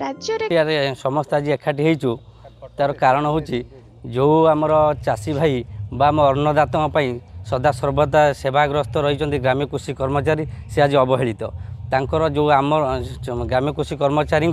राज्य समस्त आज एकाठी होइछु तार कारण होची जो आमर चाषी भाई बा आम अन्नदाता सदा सर्वदा सेवाग्रस्त रही ग्राम्य कृषि कर्मचारी से आज अवहेलित तांकर जो आम ग्राम्य कृषि कर्मचारी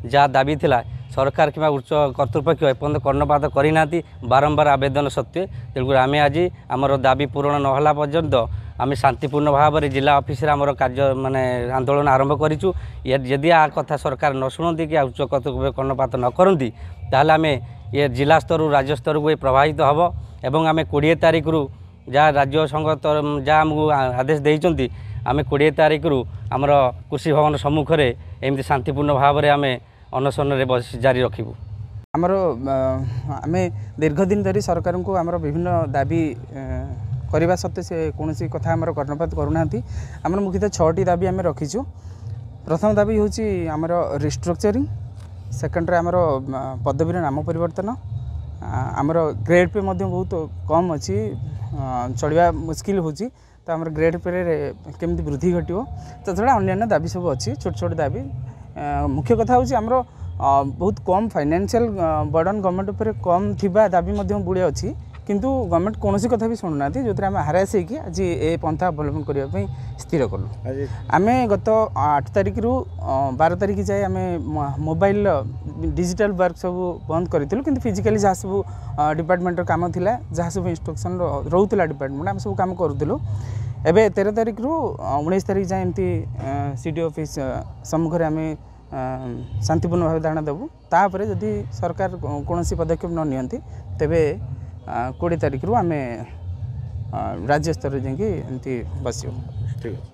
जहाँ दाबी थिला सरकार कि उच्च कर्तृपक्ष एपर्यंत कर्णपात करना बारंबार आवेदन सत्वे तेणुक आम आज आमर दाबी पूरण नहला पर्यंत आम शांतिपूर्ण भाव में जिला ऑफिस आमर कार्य माने आंदोलन आरंभ करूँ यदि आ कथा सरकार न शुणती कि उच्च कर्तृपक्ष कर्णपात न करती ताहले आम ये जिला स्तर राज्य स्तर को प्रभावित हम एवं आम 20 तारीख रु जहाँ राज्य संघ जहाँ आमको आदेश देते आम 20 तारीख रु आमर कृषि भवन सम्मुख में एमती शांतिपूर्ण भाव में आम अनशन जारी रखू आमर आम दीर्घ दिन धरी सरकार को आमर विभिन्न दाबी करने सत्वे से कौन कथा आमर कर्णपात करूना आमर मुख्यतः 6टी दाबी आम रखीचु। प्रथम दाबी हूँ आमर रिस्ट्रक्चरिंग सेकेंड आमर पदवीर नाम परिवर्तन आमर ग्रेड पे बहुत कम अच्छी चलवा मुस्किल होची तो आमर ग्रेड पे केमती वृद्धि घटो तो छड़ा अन्य दाबी सब अच्छी छोट छोट दाबी मुख्य कथा हूँ आमर बहुत कम फाइनेंशियल बर्डन गवर्नमेंट उपर कम थिबा दाबी बुड़े अच्छी किंतु गवर्नमेंट कौन कथा भी शुणुना जो हारास होगी आज ये पंथा अवलम्बन करने स्थिर कलु आम गत 8 तारीख रु 12 तारीख जाए आम मोबाइल डिजिटल वर्क सब बंद करूँ कि फिजिकाली जहाँ सब डिपार्टमेंट काम थिला जहाँ सब इंस्ट्रक्शन रोला डिपार्टमेंट आम सब कम करूँ एवं 13 तारीख रु 19 तारीख जाए एमती सीडी ऑफिस सम्मुख में आम शांतिपूर्ण भाव धारणा देवु तापर जदि सरकार कौन पदक्षेप न नियंती तेबे 20 तारीख रु आम राज्य स्तर जाकि एमती बस। ठीक है।